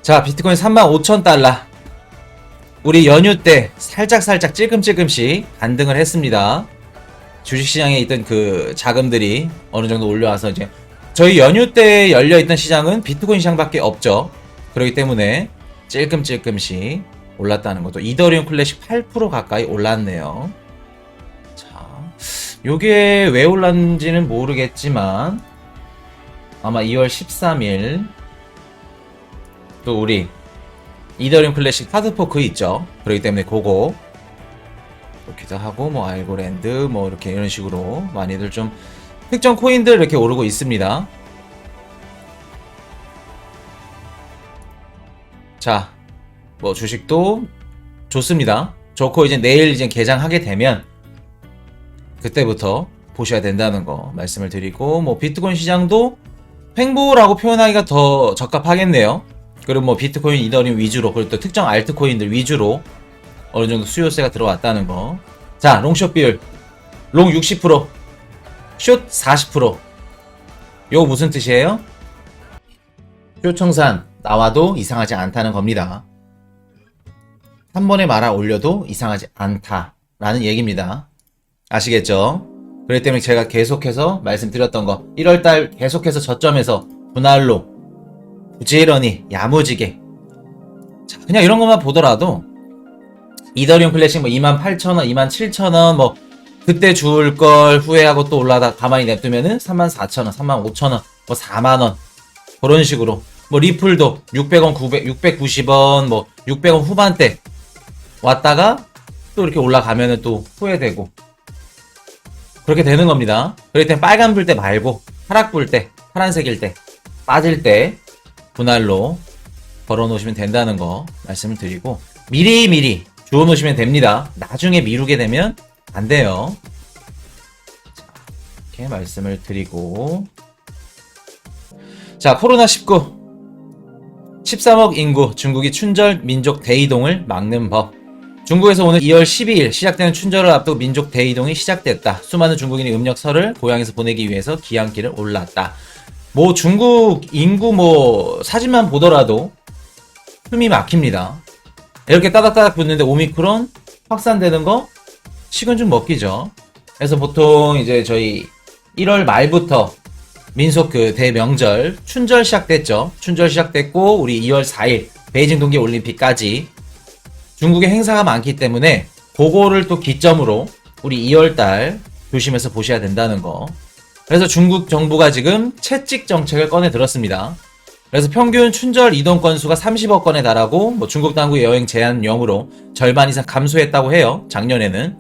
자, 비트코인 35,000달러. 우리 연휴 때 살짝 찔끔찔끔씩 반등을 했습니다. 주식시장에 있던 그 자금들이 어느 정도 올려와서 이제 저희 연휴 때 열려있던 시장은 비트코인 시장밖에 없죠. 그렇기 때문에 찔끔찔끔씩 올랐다는 것도 이더리움 클래식 8% 가까이 올랐네요. 자, 요게 왜 올랐는지는 모르겠지만 아마 2월 13일 또 우리 이더리움 클래식 하드포크 있죠. 그렇기 때문에 그거 그렇기도 하고 뭐 알고랜드 뭐 이렇게 이런 식으로 많이들 좀 특정 코인들 이렇게 오르고 있습니다. 자, 뭐 주식도 좋습니다. 좋고 이제 내일 이제 개장하게 되면 그때부터 보셔야 된다는 거 말씀을 드리고, 뭐 비트코인 시장도 횡보라고 표현하기가 더 적합하겠네요. 그리고 뭐 비트코인, 이더리움 위주로, 그리고 또 특정 알트코인들 위주로 어느 정도 수요세가 들어왔다는 거. 자, 롱숏 비율. 롱 60%, 숏 40%. 요거 무슨 뜻이에요? 숏 청산 나와도 이상하지 않다는 겁니다. 한 번에 말아 올려도 이상하지 않다라는 얘기입니다. 아시겠죠? 그렇기 때문에 제가 계속해서 말씀드렸던 거, 1월달 계속해서 저점에서 분할로 부지런히 야무지게, 자, 그냥 이런 것만 보더라도 이더리움 클래식 뭐 28,000원, 27,000원 뭐 그때 줄 걸 후회하고 또 올라다 가만히 냅두면은 34,000원, 35,000원, 뭐 4만원 그런 식으로, 뭐 리플도 600원, 690원, 뭐 600원 후반대 왔다가 또 이렇게 올라가면은 또 후회되고 그렇게 되는 겁니다. 그럴 땐 빨간 불 때 말고 파란 불 때, 파란색일 때, 빠질 때 분할로 걸어 놓으시면 된다는 거 말씀을 드리고, 미리미리 주워 놓으시면 됩니다. 나중에 미루게 되면 안 돼요. 자, 이렇게 말씀을 드리고, 자, 코로나19 13억 인구 중국이 춘절 민족 대이동을 막는 법. 중국에서 오늘 2월 12일 시작되는 춘절을 앞두고 민족 대이동이 시작됐다. 수많은 중국인이 음력설을 고향에서 보내기 위해서 귀향길을 올랐다. 뭐 중국 인구 뭐 사진만 보더라도 숨이 막힙니다. 이렇게 따닥따닥 붙는데 오미크론 확산되는 거 식은 죽 먹기죠. 그래서 보통 이제 저희 1월 말부터 민속 그 대명절 춘절 시작됐죠. 춘절 시작됐고 우리 2월 4일 베이징 동계 올림픽까지 중국의 행사가 많기 때문에 그거를 또 기점으로 우리 2월달 조심해서 보셔야 된다는 거. 그래서 중국 정부가 지금 채찍 정책을 꺼내 들었습니다. 그래서 평균 춘절 이동 건수가 30억 건에 달하고, 뭐 중국 당국의 여행 제한령으로 절반 이상 감소했다고 해요. 작년에는.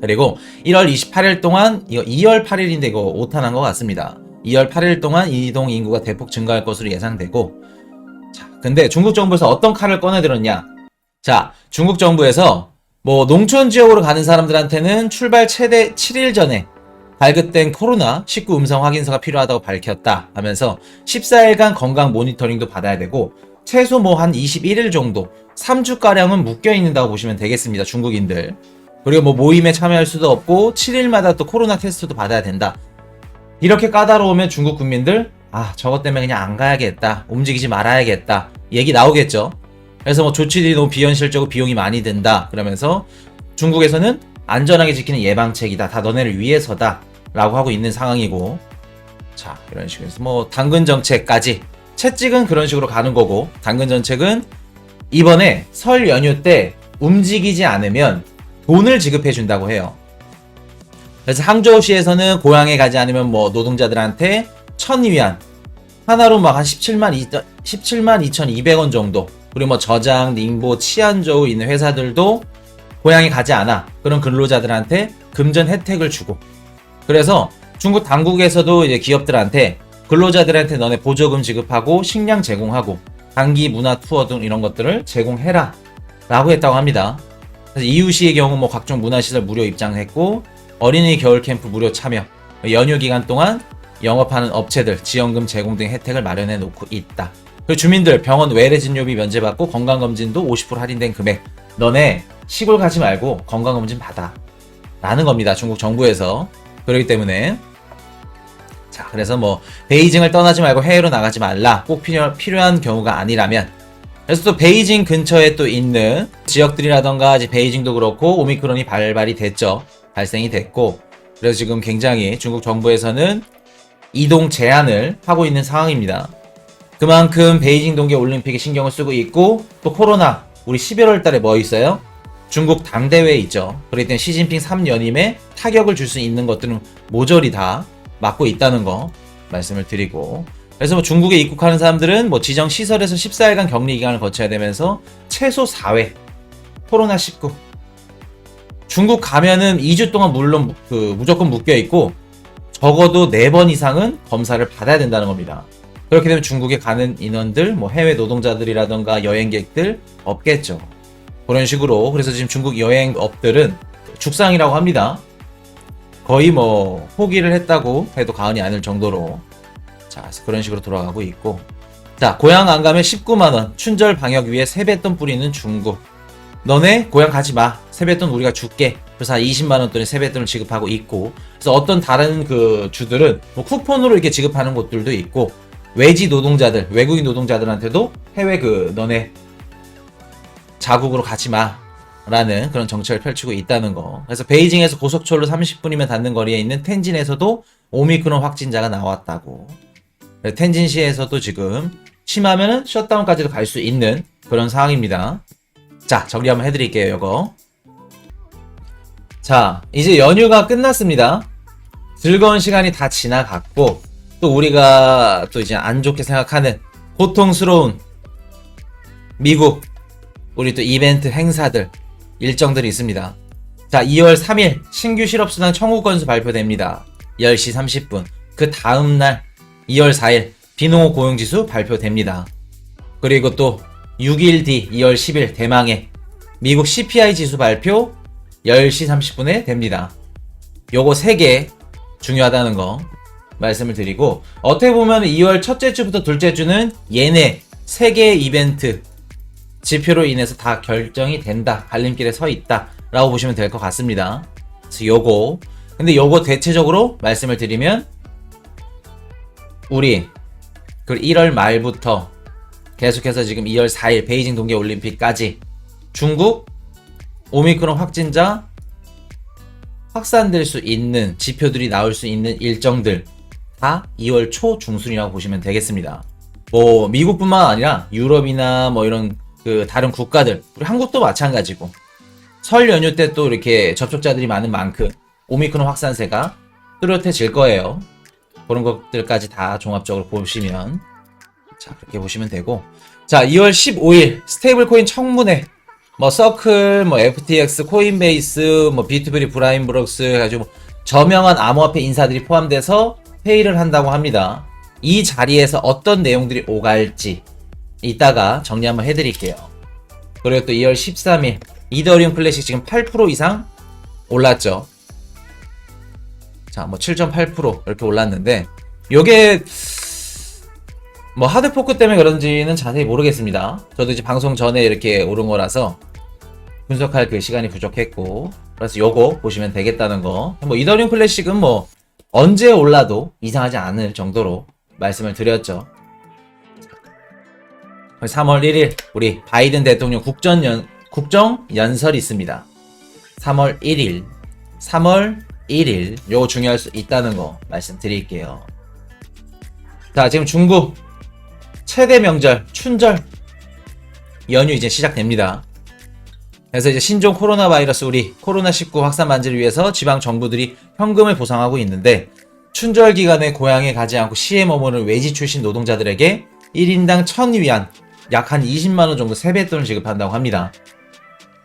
그리고 1월 28일 동안, 이거 2월 8일인데 이거 오타난 것 같습니다. 2월 8일 동안 이동 인구가 대폭 증가할 것으로 예상되고, 자, 근데 중국 정부에서 어떤 칼을 꺼내 들었냐? 자, 중국 정부에서 뭐 농촌 지역으로 가는 사람들한테는 출발 최대 7일 전에 발급된 코로나19 음성 확인서가 필요하다고 밝혔다 하면서 14일간 건강 모니터링도 받아야 되고, 최소 뭐 한 21일 정도 3주가량은 묶여 있는다고 보시면 되겠습니다. 중국인들. 그리고 뭐 모임에 참여할 수도 없고 7일마다 또 코로나 테스트도 받아야 된다. 이렇게 까다로우면 중국 국민들, 아, 저것 때문에 그냥 안 가야겠다, 움직이지 말아야겠다 얘기 나오겠죠. 그래서 뭐 조치들이 너무 비현실적이고 비용이 많이 든다 그러면서 중국에서는 안전하게 지키는 예방책이다, 다 너네를 위해서다 라고 하고 있는 상황이고, 자, 이런 식으로 해서 뭐 당근 정책까지, 채찍은 그런 식으로 가는 거고, 당근 정책은 이번에 설 연휴 때 움직이지 않으면 돈을 지급해 준다고 해요. 그래서 항저우시에서는 고향에 가지 않으면 뭐 노동자들한테 1,000위안, 하나로 막 한 17만 2,200원 정도, 그리고 뭐 저장, 닝보, 치안저우 있는 회사들도 고향에 가지 않아 그런 근로자들한테 금전 혜택을 주고, 그래서 중국 당국에서도 이제 기업들한테 근로자들한테 너네 보조금 지급하고 식량 제공하고 단기 문화 투어 등 이런 것들을 제공해라 라고 했다고 합니다. 그래서 이유시의 경우 뭐 각종 문화시설 무료 입장했고, 어린이 겨울 캠프 무료 참여, 연휴 기간 동안 영업하는 업체들 지원금 제공 등 혜택을 마련해 놓고 있다. 그리고 주민들 병원 외래 진료비 면제받고 건강검진도 50% 할인된 금액, 너네 시골 가지 말고 건강검진 받아 라는 겁니다. 중국 정부에서. 그렇기 때문에, 자, 그래서 뭐 베이징을 떠나지 말고 해외로 나가지 말라, 꼭 필요한 경우가 아니라면 그래서 또 베이징 근처에 또 있는 지역들이라던가 이제 베이징도 그렇고 오미크론이 발발이 됐죠. 발생이 됐고, 그래서 지금 굉장히 중국 정부에서는 이동 제한을 하고 있는 상황입니다. 그만큼 베이징 동계 올림픽에 신경을 쓰고 있고, 또 코로나 우리 11월 달에 뭐 있어요? 중국 당대회 있죠. 그렇기 때문에 시진핑 3연임에 타격을 줄 수 있는 것들은 모조리 다 막고 있다는 거 말씀을 드리고, 그래서 뭐 중국에 입국하는 사람들은 뭐 지정 시설에서 14일간 격리 기간을 거쳐야 되면서 최소 4회 코로나19 중국 가면은 2주 동안 물론 무조건 묶여 있고 적어도 4번 이상은 검사를 받아야 된다는 겁니다. 그렇게 되면 중국에 가는 인원들, 뭐 해외 노동자들이라던가 여행객들 없겠죠. 그런 식으로. 그래서 지금 중국 여행업들은 죽상이라고 합니다. 거의 뭐 포기를 했다고 해도 과언이 아닐 정도로. 자, 그런 식으로 돌아가고 있고. 자, 고향 안 가면 19만원 춘절 방역 위에 세뱃돈 뿌리는 중국. 너네 고향 가지 마. 세뱃돈 우리가 줄게. 그래서 한 20만원 돈의 세뱃돈을 지급하고 있고. 그래서 어떤 다른 그 주들은 뭐 쿠폰으로 이렇게 지급하는 곳들도 있고, 외지 노동자들, 외국인 노동자들한테도 해외 너네 자국으로 가지 마. 라는 그런 정책을 펼치고 있다는 거. 그래서 베이징에서 고속철로 30분이면 닿는 거리에 있는 텐진에서도 오미크론 확진자가 나왔다고. 텐진시에서도 지금 심하면은 셧다운까지도 갈 수 있는 그런 상황입니다. 자, 정리 한번 해드릴게요, 이거. 자, 이제 연휴가 끝났습니다. 즐거운 시간이 다 지나갔고, 또 우리가 또 이제 안 좋게 생각하는 고통스러운 미국, 우리 또 이벤트 행사들, 일정들이 있습니다. 자, 2월 3일 신규 실업수당 청구 건수 발표됩니다. 10시 30분. 그 다음날 2월 4일 비농업 고용지수 발표됩니다. 그리고 또 6일 뒤 2월 10일 대망의 미국 CPI 지수 발표 10시 30분에 됩니다. 요거 3개 중요하다는 거 말씀을 드리고, 어떻게 보면 2월 첫째 주부터 둘째 주는 얘네 3개의 이벤트 지표로 인해서 다 결정이 된다, 갈림길에 서 있다 라고 보시면 될 것 같습니다. 그래서 요거, 근데 요거 대체적으로 말씀을 드리면 우리 그 1월 말부터 계속해서 지금 2월 4일 베이징 동계올림픽까지 중국 오미크론 확진자 확산될 수 있는 지표들이 나올 수 있는 일정들 다 2월 초 중순이라고 보시면 되겠습니다. 뭐 미국뿐만 아니라 유럽이나 뭐 이런 그 다른 국가들, 우리 한국도 마찬가지고 설 연휴 때 또 이렇게 접촉자들이 많은 만큼 오미크론 확산세가 뚜렷해질 거예요. 그런 것들까지 다 종합적으로 보시면, 자, 그렇게 보시면 되고, 자, 2월 15일 스테이블 코인 청문회, 뭐 서클, 뭐 FTX, 코인베이스, 뭐 비트브리, 브라인브록스 해가지고 저명한 암호화폐 인사들이 포함돼서 회의를 한다고 합니다. 이 자리에서 어떤 내용들이 오갈지 이따가 정리 한번 해드릴게요. 그리고 또 2월 13일 이더리움 클래식 지금 8% 이상 올랐죠. 자, 뭐 7.8% 이렇게 올랐는데, 요게 뭐 하드포크 때문에 그런지는 자세히 모르겠습니다. 저도 이제 방송 전에 이렇게 오른 거라서 분석할 그 시간이 부족했고, 그래서 요거 보시면 되겠다는 거. 뭐 이더리움 클래식은 뭐 언제 올라도 이상하지 않을 정도로 말씀을 드렸죠. 3월 1일 우리 바이든 대통령 국정연설이 있습니다. 3월 1일 요거 중요할 수 있다는 거 말씀드릴게요. 자, 지금 중국 최대 명절 춘절 연휴 이제 시작됩니다. 그래서 이제 신종 코로나 바이러스 우리 코로나19 확산 방지를 위해서 지방 정부들이 현금을 보상하고 있는데, 춘절 기간에 고향에 가지 않고 시에 머무는 외지 출신 노동자들에게 1인당 1,000위안 약 한 20만원 정도 세뱃돈을 지급한다고 합니다.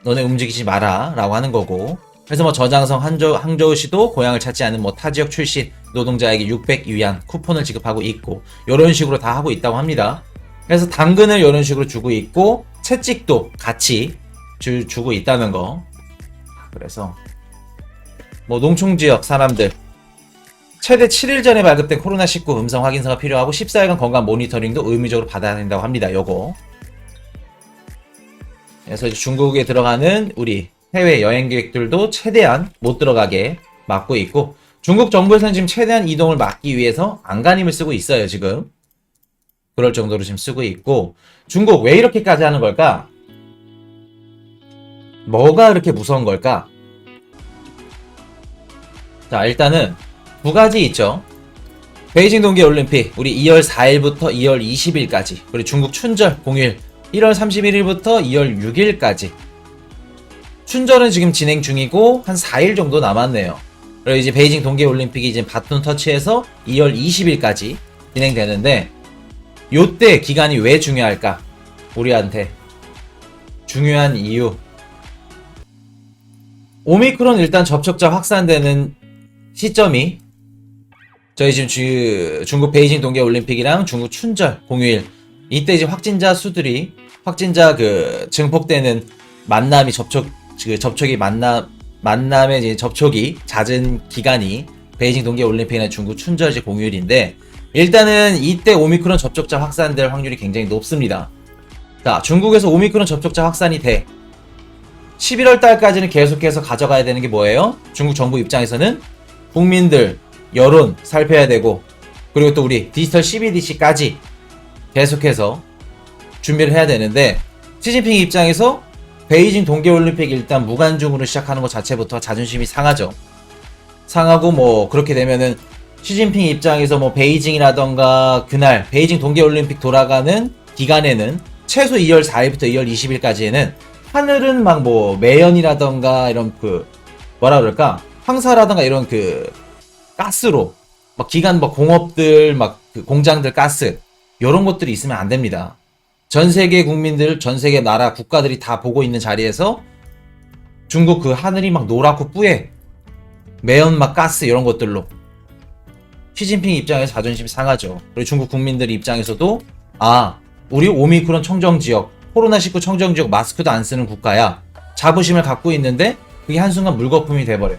너네 움직이지 마라 라고 하는 거고, 그래서 뭐 저장성 항저우시도 고향을 찾지 않은 뭐 타 지역 출신 노동자에게 600위안 쿠폰을 지급하고 있고, 이런 식으로 다 하고 있다고 합니다. 그래서 당근을 이런 식으로 주고 있고, 채찍도 같이 주고 있다는 거. 그래서 뭐 농촌지역 사람들 최대 7일 전에 발급된 코로나19 음성 확인서가 필요하고 14일간 건강 모니터링도 의무적으로 받아야 된다고 합니다. 요거. 그래서 이제 중국에 들어가는 우리 해외 여행객들도 최대한 못 들어가게 막고 있고, 중국 정부에서는 지금 최대한 이동을 막기 위해서 안간힘을 쓰고 있어요, 지금. 그럴 정도로 지금 쓰고 있고, 중국 왜 이렇게까지 하는 걸까? 뭐가 그렇게 무서운 걸까? 자, 일단은 두 가지 있죠. 베이징 동계올림픽 우리 2월 4일부터 2월 20일까지, 그리고 중국 춘절 공휴일 1월 31일부터 2월 6일까지. 춘절은 지금 진행 중이고 한 4일 정도 남았네요. 그리고 이제 베이징 동계올림픽이 이제 바톤 터치해서 2월 20일까지 진행되는데, 요때 기간이 왜 중요할까? 우리한테 중요한 이유, 오미크론 일단 접촉자 확산되는 시점이 저희 지금 중국 베이징 동계올림픽이랑 중국 춘절 공휴일, 이때 이제 확진자 수들이, 확진자 증폭되는 만남이 만남의 이제 접촉이 잦은 기간이 베이징 동계올림픽이나 중국 춘절 이제 공휴일인데, 일단은 이때 오미크론 접촉자 확산될 확률이 굉장히 높습니다. 자, 중국에서 오미크론 접촉자 확산이 돼 11월 달까지는 계속해서 가져가야 되는 게 뭐예요? 중국 정부 입장에서는 국민들 여론 살펴야 되고, 그리고 또 우리 디지털 CBDC까지 계속해서 준비를 해야 되는데, 시진핑 입장에서 베이징 동계올림픽 일단 무관중으로 시작하는 것 자체부터 자존심이 상하죠. 상하고, 뭐 그렇게 되면은 시진핑 입장에서 뭐 베이징이라던가 그날 베이징 동계올림픽 돌아가는 기간에는 최소 2월 4일부터 2월 20일까지에는 하늘은 막 뭐 매연이라던가 이런 뭐라 그럴까, 황사라던가 이런 가스로 막 기간 뭐 공업들 막 공장들 가스 요런 것들이 있으면 안 됩니다. 전 세계 국민들, 전 세계 나라 국가들이 다 보고 있는 자리에서 중국 하늘이 막 노랗고 뿌예, 매연 막 가스 이런 것들로 시진핑 입장에서 자존심이 상하죠. 그리고 중국 국민들 입장에서도, 아, 우리 오미크론 청정지역, 코로나19 청정지역 마스크도 안 쓰는 국가야, 자부심을 갖고 있는데 그게 한순간 물거품이 돼버려요.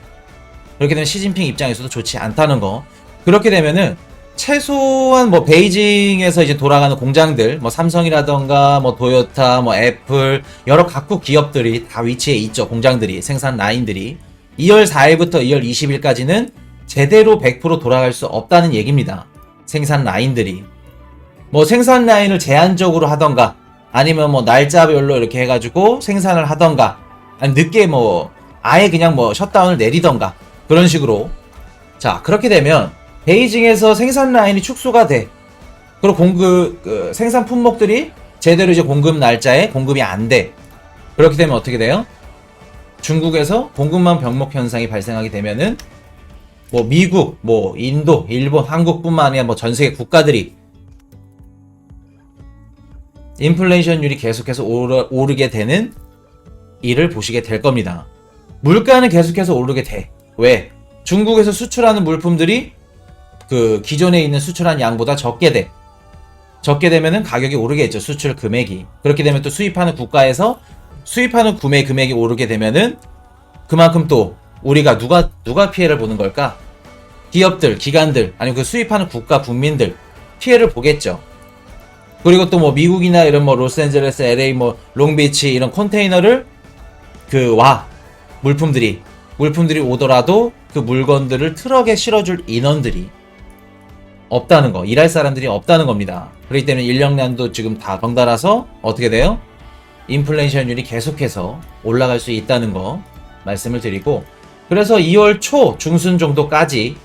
그렇게 되면 시진핑 입장에서도 좋지 않다는 거. 그렇게 되면은 최소한 뭐 베이징에서 이제 돌아가는 공장들, 뭐 삼성이라던가 뭐 도요타, 뭐 애플, 여러 각국 기업들이 다 위치해 있죠. 공장들이, 생산 라인들이 2월 4일부터 2월 20일까지는 제대로 100% 돌아갈 수 없다는 얘기입니다. 생산 라인들이. 뭐 생산 라인을 제한적으로 하던가, 아니면 뭐 날짜별로 이렇게 해가지고 생산을 하던가, 아니 늦게 뭐 아예 그냥 뭐 셧다운을 내리던가, 그런 식으로. 자, 그렇게 되면 베이징에서 생산 라인이 축소가 돼. 그리고 생산 품목들이 제대로 이제 공급 날짜에 공급이 안 돼. 그렇게 되면 어떻게 돼요? 중국에서 공급망 병목 현상이 발생하게 되면은 뭐 미국, 뭐 인도, 일본, 한국뿐만 아니라 뭐 전 세계 국가들이 인플레이션율이 계속해서 오르게 되는 일을 보시게 될 겁니다. 물가는 계속해서 오르게 돼. 왜? 중국에서 수출하는 물품들이 기존에 있는 수출한 양보다 적게 돼. 적게 되면은 가격이 오르겠죠. 수출 금액이. 그렇게 되면 또 수입하는 국가에서 수입하는 구매 금액이 오르게 되면은 그만큼 또 우리가 누가 피해를 보는 걸까? 기업들, 기관들, 아니면 수입하는 국가 국민들 피해를 보겠죠. 그리고 또 뭐 미국이나 이런 뭐 로스앤젤레스, LA, 뭐 롱비치 이런 컨테이너를 물품들이 오더라도 그 물건들을 트럭에 실어줄 인원들이 없다는 거, 일할 사람들이 없다는 겁니다. 그렇기 때문에 인력난도 지금 다 덩달아서 어떻게 돼요? 인플레이션율이 계속해서 올라갈 수 있다는 거 말씀을 드리고, 그래서 2월 초 중순 정도까지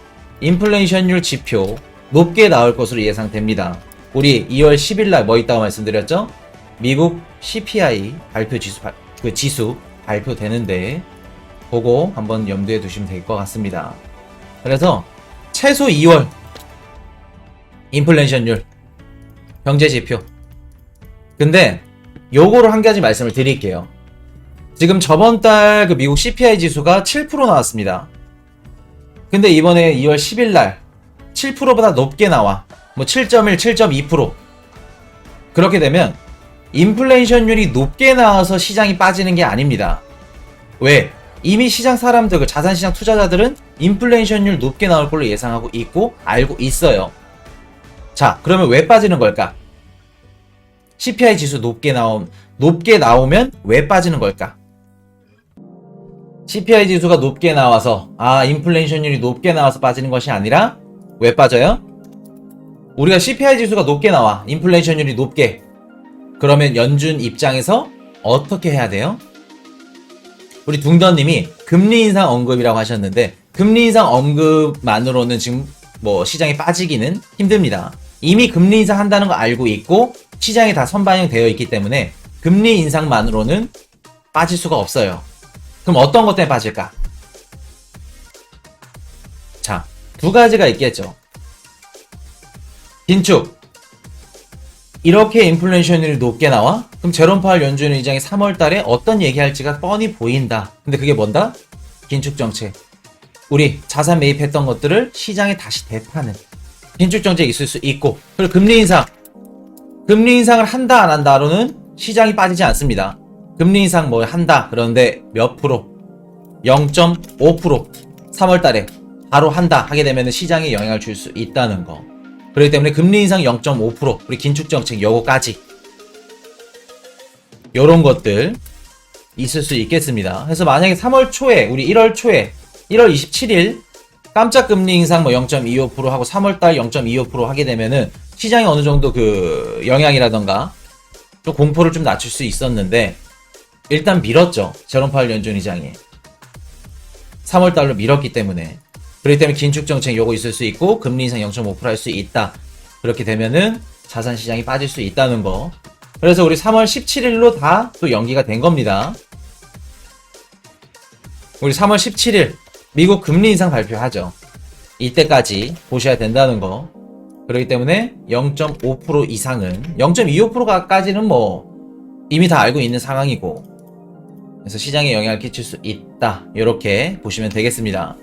인플레이션율 지표 높게 나올 것으로 예상됩니다. 우리 2월 10일날 뭐 있다고 말씀드렸죠? 미국 CPI 발표 지수 발표되는데 그거 한번 염두에 두시면 될 것 같습니다. 그래서 최소 2월 인플레이션율 경제지표. 근데 요거를 한 가지 말씀을 드릴게요. 지금 저번 달 미국 CPI 지수가 7% 나왔습니다. 근데 이번에 2월 10일날 7%보다 높게 나와. 뭐 7.1, 7.2%. 그렇게 되면 인플레이션율이 높게 나와서 시장이 빠지는 게 아닙니다. 왜? 이미 시장 사람들, 자산시장 투자자들은 인플레이션율 높게 나올 걸로 예상하고 있고 알고 있어요. 자, 그러면 왜 빠지는 걸까? CPI 지수 높게 나오면 왜 빠지는 걸까? CPI 지수가 높게 나와서 인플레이션율이 높게 나와서 빠지는 것이 아니라 왜 빠져요? 우리가 CPI 지수가 높게 나와. 인플레이션율이 높게. 그러면 연준 입장에서 어떻게 해야 돼요? 우리 둥더님이 금리 인상 언급이라고 하셨는데 금리 인상 언급만으로는 지금 뭐 시장이 빠지기는 힘듭니다. 이미 금리 인상 한다는 거 알고 있고 시장에 다 선반영되어 있기 때문에 금리 인상만으로는 빠질 수가 없어요. 그럼 어떤 것 때문에 빠질까? 자, 두 가지가 있겠죠. 긴축. 이렇게 인플레이션율이 높게 나와? 그럼 제롬 파월 연준 의장이 3월 달에 어떤 얘기할지가 뻔히 보인다. 근데 그게 뭔다? 긴축 정책. 우리 자산 매입했던 것들을 시장에 다시 되파는 긴축 정책이 있을 수 있고, 그리고 금리 인상. 금리 인상을 한다 안 한다로는 시장이 빠지지 않습니다. 금리 인상 뭐 한다. 그런데 몇 프로? 0.5% 3월 달에 바로 한다 하게 되면 시장에 영향을 줄 수 있다는 거. 그렇기 때문에 금리 인상 0.5%, 우리 긴축 정책 요거까지 요런 것들 있을 수 있겠습니다. 그래서 만약에 3월 초에 우리 1월 초에 1월 27일 깜짝 금리 인상 뭐 0.25% 하고 3월 달 0.25% 하게 되면은 시장이 어느 정도 그 영향이라던가 좀 공포를 좀 낮출 수 있었는데 일단 밀었죠. 제롬 파월 연준 의장이 3월 달로 밀었기 때문에. 그렇기 때문에 긴축 정책 요거 있을 수 있고 금리 인상 0.5% 할 수 있다. 그렇게 되면은 자산 시장이 빠질 수 있다는 거. 그래서 우리 3월 17일로 다 또 연기가 된 겁니다. 우리 3월 17일 미국 금리 인상 발표하죠. 이때까지 보셔야 된다는 거. 그렇기 때문에 0.5% 이상은 0.25%까지는 뭐 이미 다 알고 있는 상황이고, 그래서 시장에 영향을 끼칠 수 있다. 이렇게 보시면 되겠습니다.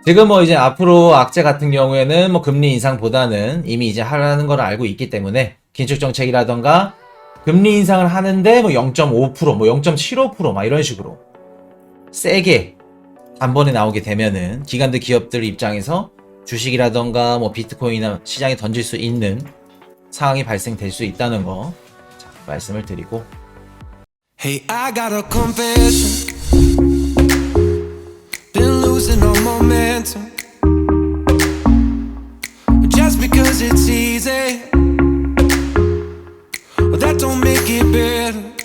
지금 뭐 이제 앞으로 악재 같은 경우에는 뭐 금리 인상보다는 이미 이제 하라는 걸 알고 있기 때문에 긴축 정책이라던가 금리 인상을 하는데 뭐 0.5%, 뭐 0.75% 막 이런 식으로 세게 단번에 나오게 되면은 기관들 기업들 입장에서 주식이라던가 뭐 비트코인이나 시장에 던질 수 있는 상황이 발생될 수 있다는 거, 자, 말씀을 드리고. Hey, I got a confession.